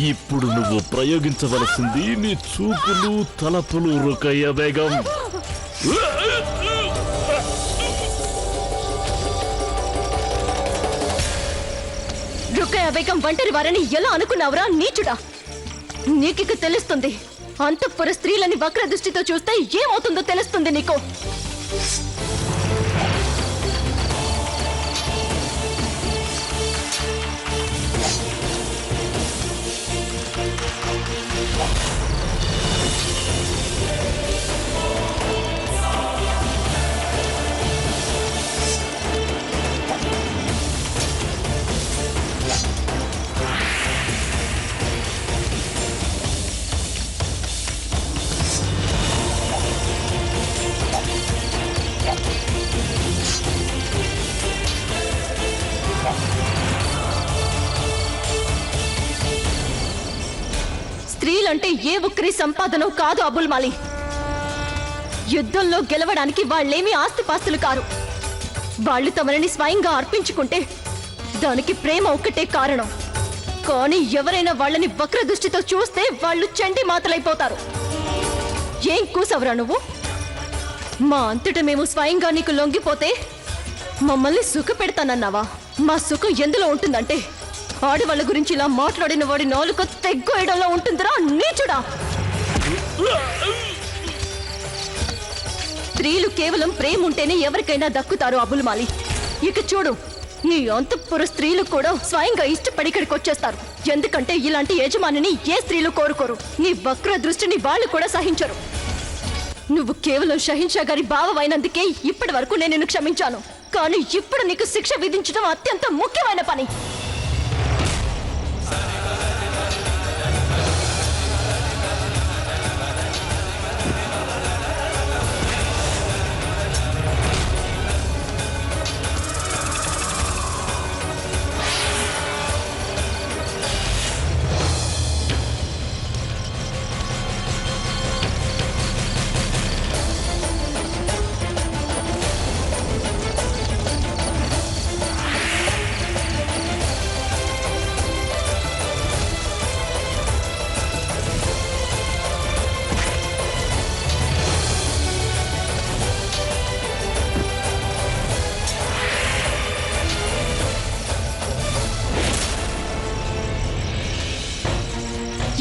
ఇప్పుడు నువ్వు ప్రయోగించవలసింది నీ చూపులు తలపులు రుకయ్య బేగం. రుకయ్య బేగం ఒంటరి వారని ఎలా అనుకున్నావురా నీచుడా? నీకిక తెలుస్తుంది. అంతఃపుర స్త్రీలని వక్ర దృష్టితో చూస్తే ఏమవుతుందో తెలుస్తుంది నీకు. స్త్రీలంటే ఏ ఒక్కరి సంపాదన కాదు అబుల్ మాలి. యుద్ధంలో గెలవడానికి వాళ్ళేమీ ఆస్తిపాస్తులు కారు. వాళ్ళు తమని స్వయంగా అర్పించుకుంటే దానికి ప్రేమ ఒక్కటే కారణం. కానీ ఎవరైనా వాళ్ళని వక్ర దృష్టితో చూస్తే వాళ్ళు చండి మాతలైపోతారు. ఏం కూసవరా నువ్వు? మా అంతట మేము స్వయంగా నీకు లొంగిపోతే మమ్మల్ని సుఖ పెడతానన్నావా? మా సుఖం ఎందులో ఉంటుందంటే ఆడవాళ్ళ గురించి ఇలా మాట్లాడిన వాడి నాలుక తెగ్గోయడంలో ఉంటుందిరా నీచుడా. స్త్రీలు కేవలం ప్రేమ ఉంటేనే ఎవరికైనా దక్కుతారు అబుల్ మాలి. ఇక చూడు, నీ అంతఃపుర స్త్రీలు కూడా స్వయంగా ఇష్టపడి ఇక్కడికి వచ్చేస్తారు. ఎందుకంటే ఇలాంటి యజమానిని ఏ స్త్రీలు కోరుకోరు. నీ వక్ర దృష్టిని వాళ్ళు కూడా సహించరు. నువ్వు కేవలం షహిన్షా గారి బావైనందుకే ఇప్పటి వరకు నేను నిన్ను క్షమించాను. కానీ ఇప్పుడు నీకు శిక్ష విధించడం అత్యంత ముఖ్యమైన పని.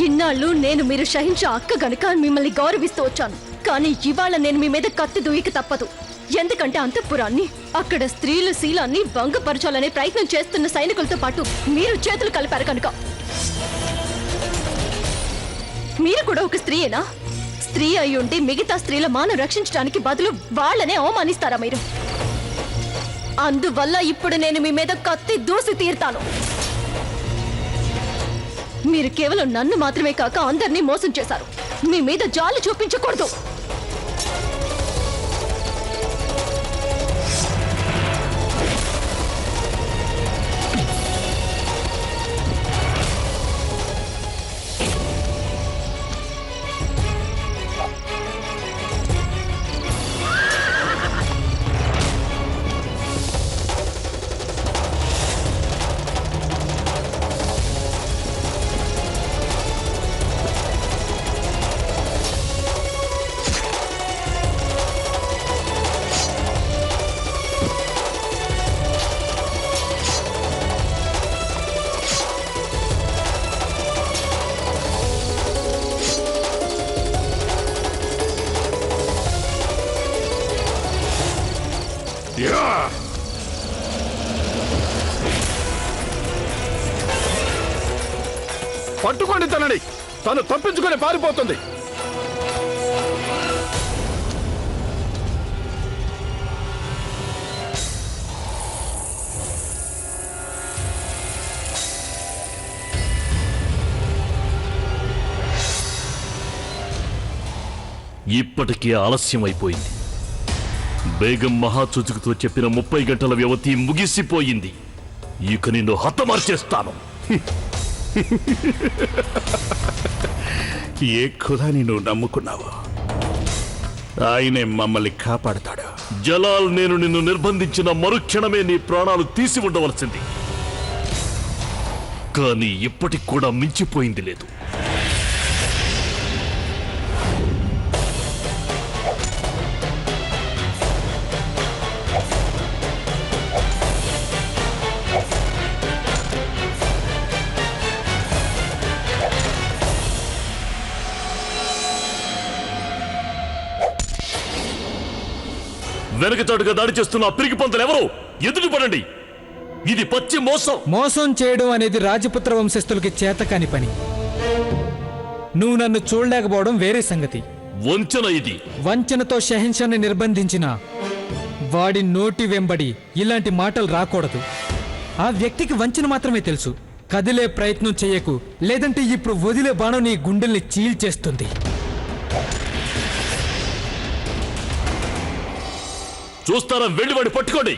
ఇన్నాళ్ళు నేను మీరు షహిన్షా అక్క గనుక మిమ్మల్ని గౌరవిస్తూ వచ్చాను. కానీ ఇవాళ నేను మీ మీద కత్తి దూయక తప్పదు. ఎందుకంటే అంతఃపురాన్ని, అక్కడ స్త్రీల శీలాన్ని భంగపరచాలనే ప్రయత్నం చేస్తున్న సైనికులతో పాటు మీరు చేతులు కలిపారు కనుక. మీరు కూడా ఒక స్త్రీయేనా? స్త్రీ అయ్యుండి మిగతా స్త్రీల మానం రక్షించడానికి బదులు వాళ్ళనే అవమానిస్తారా మీరు? అందువల్ల ఇప్పుడు నేను మీ మీద కత్తి దూసి తీరుతాను. మీరు కేవలం నన్ను మాత్రమే కాక అందరినీ మోసం చేశారు. మీ మీద జాలి చూపించకూడదు. పట్టుకోండి తనని, తను తప్పించుకొని పారిపోతుంది. ఇప్పటికే ఆలస్యం అయిపోయింది. బేగం మహాచూచుకుతో చెప్పిన 30 గంటల వ్యవధి ముగిసిపోయింది. ఇక నిన్ను హతమార్చేస్తాను. ఏ ఖుదాని నువ్వు నమ్ముకున్నావు? ఆయనే మమ్మల్ని కాపాడతాడు. జలాల్, నేను నిన్ను నిర్బంధించిన మరుక్షణమే నీ ప్రాణాలు తీసి ఉండవలసింది. కానీ ఇప్పటికి కూడా మించిపోయింది లేదు. వెనకచాటుగా దాడి చేస్తున్న ఆ పిరికి పంతులు ఎవరు? ఎదుటి పడండి. ఇది పచ్చి మోసం. మోసం చేయడం అనేది రాజపుత్ర వంశస్థులకి చేతకాని పని. నువ్వు నన్ను చూడలేకపోవడం వేరే సంగతి. వంచన ఇది. వంచనతో షెహన్షాని నిర్బంధించిన వాడి నోటి వెంబడి ఇలాంటి మాటలు రాకూడదు. ఆ వ్యక్తికి వంచన మాత్రమే తెలుసు. కదిలే ప్రయత్నం చేయకు, లేదంటే ఇప్పుడు వదిలే బాణం నీ గుండెల్ని చీల్చేస్తుంది. చూస్తారా? వెళ్ళి వాడి పట్టుకోండి.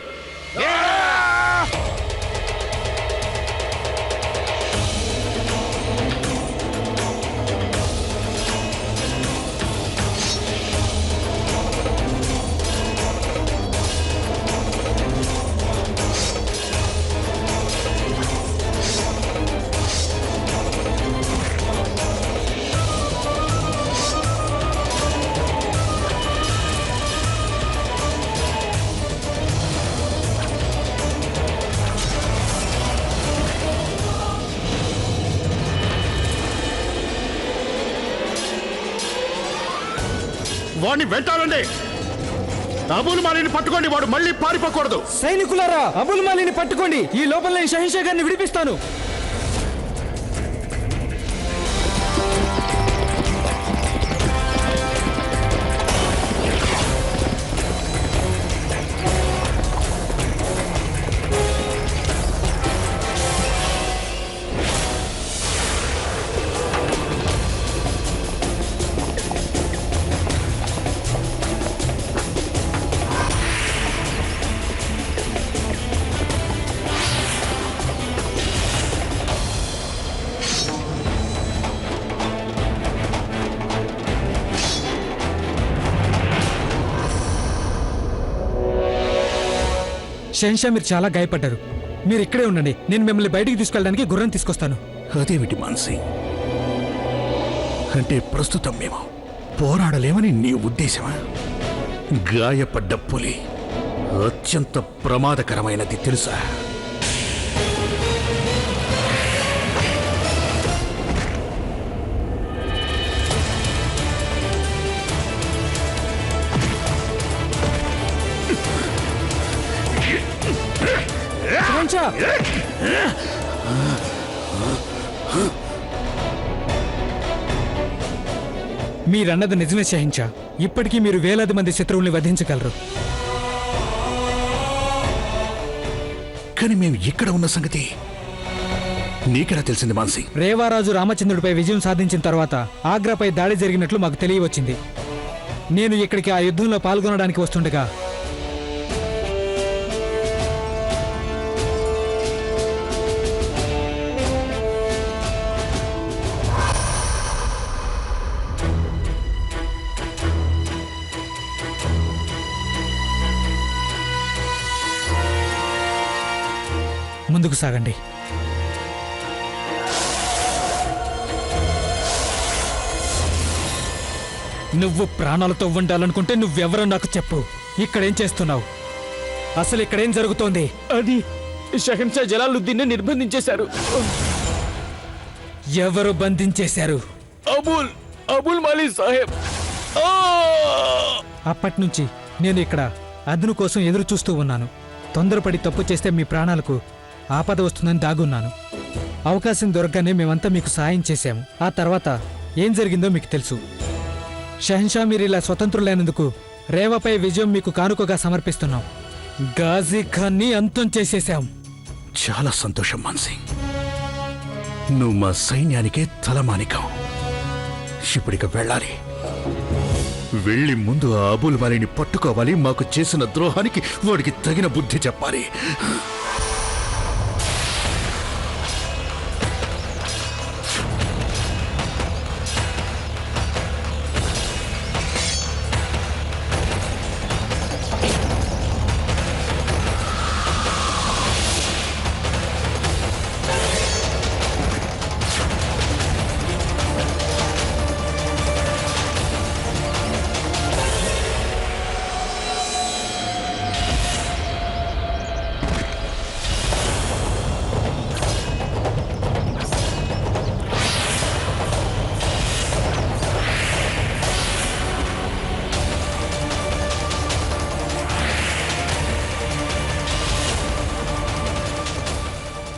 వాడిని వెంటాడండి. అబుల్ మాలిని పట్టుకోండి. వాడు మళ్ళీ పారిపోకూడదు. సైనికులారా, అబుల్ మాలిని పట్టుకోండి. ఈ లోపల నేను షెహన్షా గారిని విడిపిస్తాను. షెహన్షా, మీరు చాలా గాయపడ్డారు. మీరు ఇక్కడే ఉండండి. నేను మిమ్మల్ని బయటికి తీసుకెళ్ళడానికి గుర్రం తీసుకొస్తాను. అదేమిటి మాన్సి? అంటే ప్రస్తుతం మేము పోరాడలేమని నీ ఉద్దేశమా? గాయపడ్డ పులి అత్యంత ప్రమాదకరమైనది తెలుసా? షెహన్షా! మీరన్నది నిజమే షెహన్షా. ఇప్పటికీ మీరు వేలాది మంది శత్రువుల్ని వధించగలరు. కానీ మేము ఇక్కడ ఉన్న సంగతి నీకెలా తెలిసింది మాన్సి? రేవారాజు రామచంద్రుడిపై విజయం సాధించిన తర్వాత ఆగ్రాపై దాడి జరిగినట్లు మాకు తెలియవచ్చింది. నేను ఇక్కడికి ఆ యుద్ధంలో పాల్గొనడానికి వస్తుండగా ముందుకు సాగండి. నువ్వు ప్రాణాలతో ఉండాలనుకుంటే నువ్వెవరో నాకు చెప్పు. ఇక్కడేం చేస్తున్నావు? అసలు ఇక్కడేం జరుగుతోంది? అది షెహన్షా జలాలుద్దీన్ నిర్బంధించేశారు. ఎవరు బంధించేశారు? అబుల్ మాలి సాహెబ్. అప్పట్నుంచి నేను ఇక్కడ అదును కోసం ఎదురు చూస్తూ ఉన్నాను. తొందరపడి తప్పు చేస్తే మీ ప్రాణాలకు ఆపద వస్తుందని దాగున్నాను. అవకాశం దొరకగానే మేమంతా మీకు సాయం చేశాము. ఆ తర్వాత ఏం జరిగిందో మీకు తెలుసు. షెహన్షా, మీరు ఇలా స్వతంత్రులైనందుకు రేవాపై విజయం మీకు కానుకగా సమర్పిస్తున్నాం. గాజీ ఖాన్ని అంతం చేసేశాం. చాలా సంతోషం మాన్సింగ్. నువ్వు మా సైన్యానికే తలమానికం. ఇప్పుడిక వెళ్ళాలి. వెళ్ళి ముందు ఆ అబుల్ మాలిని పట్టుకోవాలి. మాకు చేసిన ద్రోహానికి వాడికి తగిన బుద్ధి చెప్పాలి.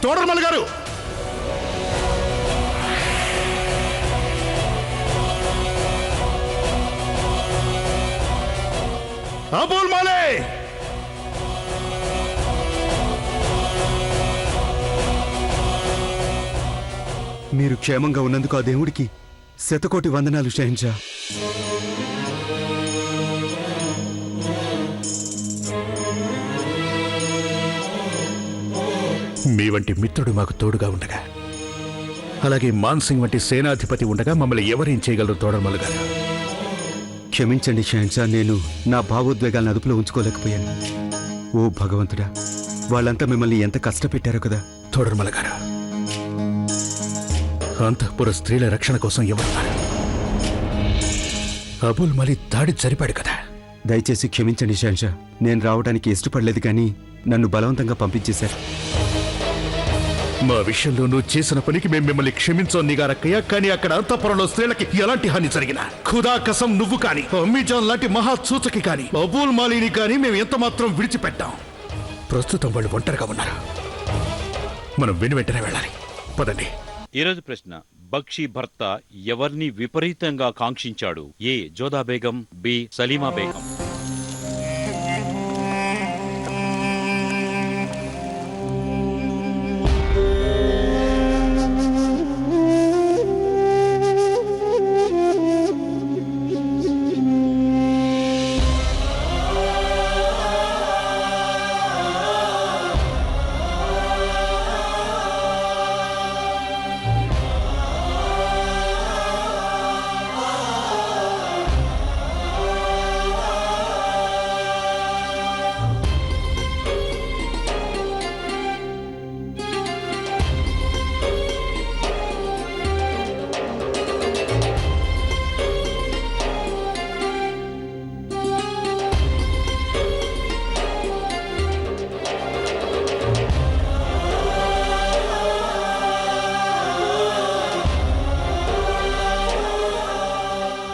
తోడర్మల్ గారు, అబుల్ మాలే, మీరు క్షేమంగా ఉన్నందుకు ఆ దేవుడికి శతకోటి వందనాలు షహన్షా. మీ వంటి మిత్రుడు మాకు తోడుగా ఉండగా, అలాగే మాన్ సింగ్ వంటి సేనాధిపతి ఉండగా మమ్మల్ని ఎవరేం చేయగలరు తోడర్మల్ గారు? క్షమించండి షహన్షా, నేను నా భావోద్వేగాలను అదుపులో ఉంచుకోలేకపోయాను. ఓ భగవంతుడా, వాళ్ళంతా మిమ్మల్ని ఎంత కష్టపెట్టారో కదా. తోడర్మల్ గారు, అంతఃపుర స్త్రీల రక్షణ కోసం ఎవరున్నారు? అబుల్ మలి దాడి జరిపాడు కదా. దయచేసి క్షమించండి షహన్షా, నేను రావడానికి ఇష్టపడలేదు కానీ నన్ను బలవంతంగా పంపించేశారు. మా విషయంలో నువ్వు చేసిన పనికి మేము మిమ్మల్ని క్షమించాం నిగారక్కయ్య, కానీ అక్కడ అంతఃపురంలో స్త్రీలకి ఎలాంటి హాని జరిగినా, ఖుదా కసం నువ్వు కానీ, అమ్మీజాన్ లాంటి మహా సూచకి కానీ, అబూల్ మాలీని కానీ మేము ఎంత మాత్రం విడిచిపెట్టాం. ప్రస్తుతం వాళ్ళు ఒంటరిగా ఉన్నారు. మనం వెంటనే వెళ్ళాలి. పదండి. ఈరోజు ప్రశ్న: బక్షి భర్త ఎవరిని విపరీతంగా కాంక్షించాడు? ఏ జోదా బేగం, బి సలీమా బేగం.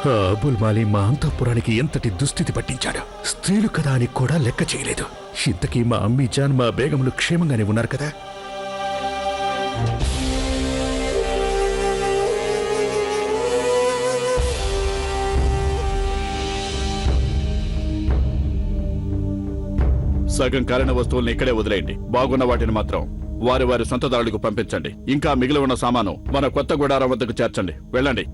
ఆ అబుల్ మాలి మా అంతఃపురానికి ఎంతటి దుస్థితి పట్టించాడు. స్త్రీలు కదా అని కూడా లెక్క చేయలేదు. ఇంతకీ మా అమ్మీజాన్, మా బేగములు క్షేమంగానే ఉన్నారు కదా? సగం కాలిన వస్తువుల్ని ఇక్కడే వదిలేయండి. బాగున్న వాటిని మాత్రం వారి వారి సొంతదారులకు పంపించండి. ఇంకా మిగిలి ఉన్న సామాను మన కొత్త గుడారం వద్దకు చేర్చండి. వెళ్ళండి.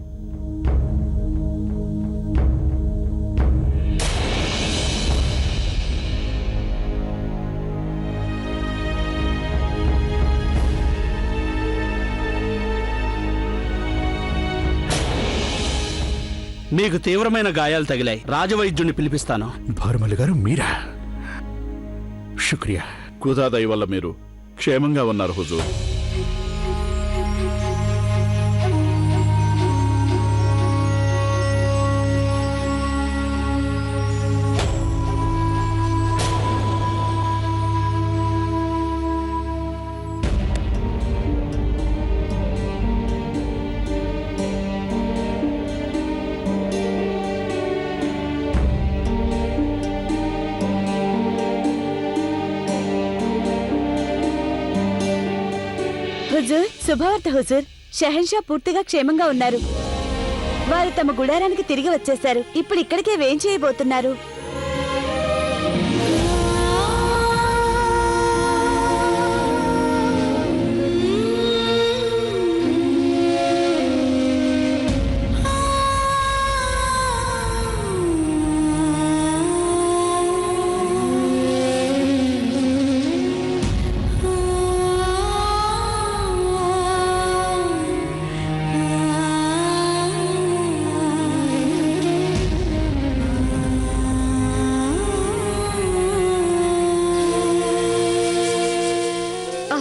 మీకు తీవ్రమైన గాయాలు తగిలాయి. రాజవైద్యుడిని పిలిపిస్తాను. భారుమల్లి గారు, మీరా? శుక్రియా. ఖుదా దయ వల్ల మీరు క్షేమంగా ఉన్నారు హుజూర్. హుజూర్, శుభవార్త హుజూర్. షహన్షా పూర్తిగా క్షేమంగా ఉన్నారు. వారు తమ గుడారానికి తిరిగి వచ్చేశారు. ఇప్పుడు ఇక్కడికే వేం చేయబోతున్నారు.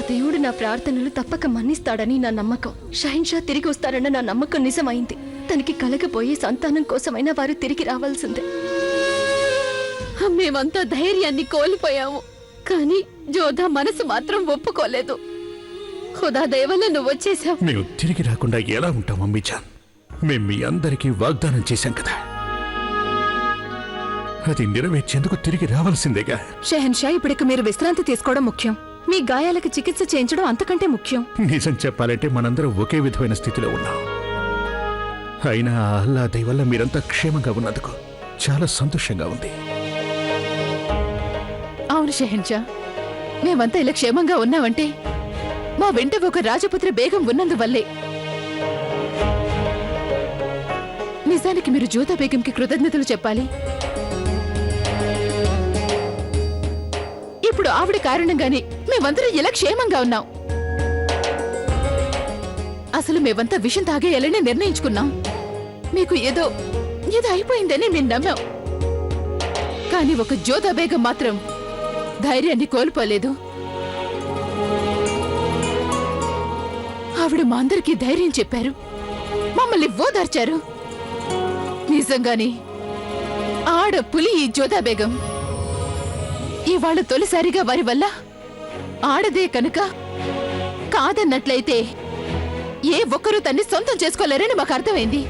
దేవుడు నా ప్రార్థనలు తప్పక మన్నిస్తాడని నా నమ్మకం. షహన్షా తిరిగి వస్తారన్న నా నమ్మకం నిజమైంది. తనకి కలగబోయే సంతానం కోసమైనా వారు తిరిగి రావాల్సిందే. మేమంతా ధైర్యాన్ని కోల్పోయాము, కానీ జోధా మనసు మాత్రం ఒప్పుకోలేదు. ఖుదా దయ వల్ల నువ్వు వచ్చేసావు. మేము తిరిగి రాకుండా ఎలా ఉంటాం అమ్మీజాన్? మేము మీ అందరికీ వాగ్దానం చేశాం కదా, అది నెరవేర్చేందుకు తిరిగి రావాల్సిందేగా. షహన్షా, ఇప్పటికి మీరు విశ్రాంతి తీసుకోవడం ముఖ్యం. మీ గాయాలకు చికిత్స చేయించడం అంతకంటే ముఖ్యం. నిజం చెప్పాలంటే మనందరం ఒకే విధమైన స్థితిలో ఉన్నాం. అయినా ఆ అల్లా దయ వల్ల మీరంతా క్షేమంగా ఉన్నందుకు చాలా సంతోషంగా ఉంది. అవును షెహన్షా, మేమంతా ఇలా క్షేమంగా ఉన్నామంటే మా వెంట ఒక రాజపుత్ర బేగం ఉన్నందువల్లే. నిజానికి మీరు జోదా బేగంకి కృతజ్ఞతలు చెప్పాలి. ఇప్పుడు ఆవిడ కారణంగానే మేమందరం ఇలా క్షేమంగా ఉన్నాం. అసలు మేమంతా విషం తాగేయాలని నిర్ణయించుకున్నాం. మీకు ఏదో అయిపోయిందని మేము నమ్మాం. కానీ ఒక జోదా బేగం మాత్రం ధైర్యాన్ని కోల్పోలేదు. ఆవిడ మా అందరికీ ధైర్యం చెప్పారు, మమ్మల్ని ఓదార్చారు. నిజంగానే ఆడ పులి ఈ జోదా బేగం. ఇవాళ తొలిసారిగా వారి వల్ల ఆడదే కనుక కాదన్నట్లయితే ఏ ఒక్కరూ తన్ని సొంతం చేసుకోలేరని మాకు అర్థమైంది.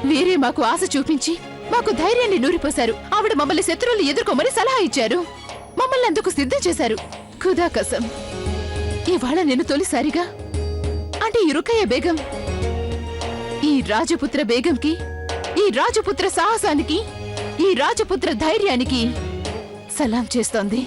వీరే మాకు ఆశ చూపించి మాకు ధైర్యాన్ని నూరిపోశారు. ఆవిడ మమ్మల్ని శత్రువులు ఎదుర్కోమని సలహా ఇచ్చారు, మమ్మల్ని అందుకు సిద్ధం చేశారు. ఖుదా కసం, ఇవాళ నేను తొలిసారిగా అంటే ఈ రుకయ్య బేగం ఈ రాజపుత్ర బేగంకి, ఈ రాజపుత్ర సాహసానికి, ఈ రాజపుత్ర ధైర్యానికి సలాం చేస్తోంది.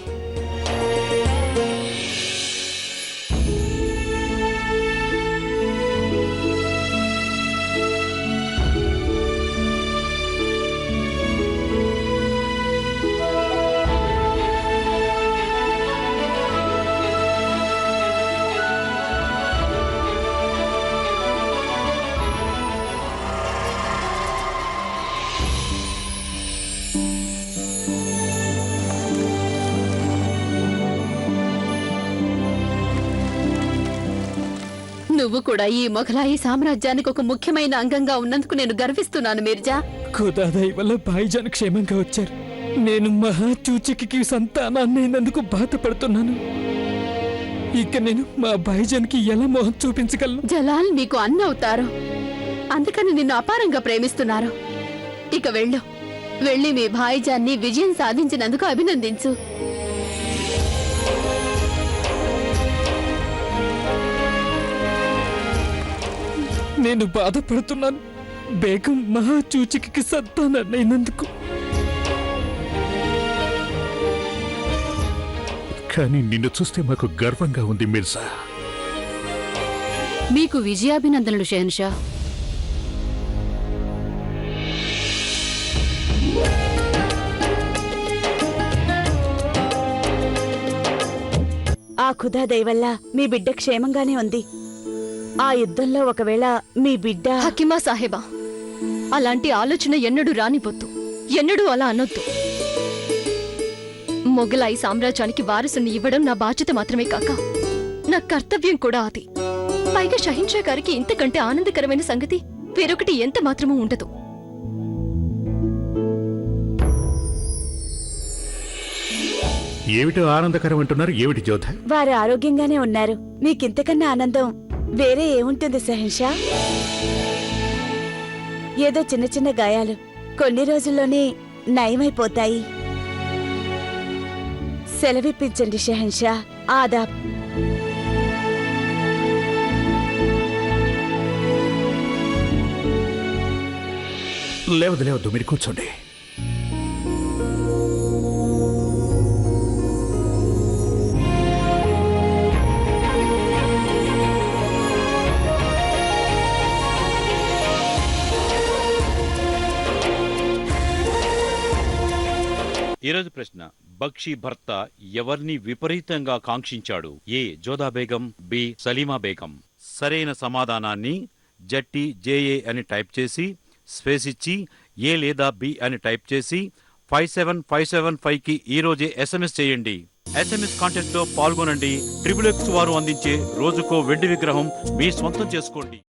నువ్వు కూడా ఈ మొఘలాయి సామ్రాజ్యానికి ఒక ముఖ్యమైన అంగంగా ఉన్నందుకు నేను గర్విస్తున్నాను మీర్జా. ఖుదా దయ వల్ల భాయిజాన్ క్షేమంగా వచ్చారు. నేను మహాచూచికి సంతానాన్ని అయినందుకు బాధపడుతున్నాను. ఇక నేను మా భాయిజాన్కి ఎలా మోహం చూపించగలను? జలాల్ మీకు అన్న అవుతారు, అందుకని నిన్ను అపారంగా ప్రేమిస్తున్నారు. ఇక వెళ్ళి మీ భాయిజాన్ని విజయం సాధించినందుకు అభినందించు. నేను బాధపడుతున్నాను బేగం మహాచూచికి సంతానాన్నైనందుకు. కానీ నిన్ను చూస్తే మాకు గర్వంగా ఉంది మిర్జా. మీకు విజయాభినందనలు షెహన్షా. ఆ ఖుదా దయ వల్ల మీ బిడ్డ క్షేమంగానే ఉంది. ఆ యుద్ధంలో ఒకవేళ మీ బిడ్డ... హకీమా సాహెబా, అలాంటి ఆలోచన ఎన్నడూ రానివద్దు, ఎన్నడూ అలా అనొద్దు. మొఘలాయి సామ్రాజ్యానికి వారసుని ఇవ్వడం నా బాధ్యత మాత్రమే కాక నా కర్తవ్యం కూడా అది. పైగా షహిన్షా గారికి ఇంతకంటే ఆనందకరమైన సంగతి వేరొకటి ఎంత మాత్రమూ ఉండదు. ఏమిటో ఆనందకరం అంటున్నారు? ఏమిటి జోధ? వారు ఆరోగ్యంగానే ఉన్నారు. మీకింతకన్నా ఆనందం వేరే ఏముంటుంది షెహన్షా? ఏదో చిన్న చిన్న గాయాలు కొన్ని రోజుల్లోనే నయమైపోతాయి. సెలవిప్పించండి షెహన్షా. ఆదాబ్. లేవద్దు, మీరు కూర్చోండి. ఈరోజు ప్రశ్న: బక్షి భర్త ఎవరిని విపరీతంగా కాంక్షించాడు? ఏ జోదా బేగం, బి సలీమా బేగం. సరైన సమాధానాన్ని జట్టి జేఏ అని టైప్ చేసి స్పేస్ ఇచ్చి ఏ లేదా బి అని టైప్ చేసి 57575కి ఈ రోజే SMS చేయండి. SMS కాంటెస్ట్ లో పాల్గొనండి. XXX వారు అందించే రోజుకో వెండి విగ్రహం మీ స్వంతం చేసుకోండి.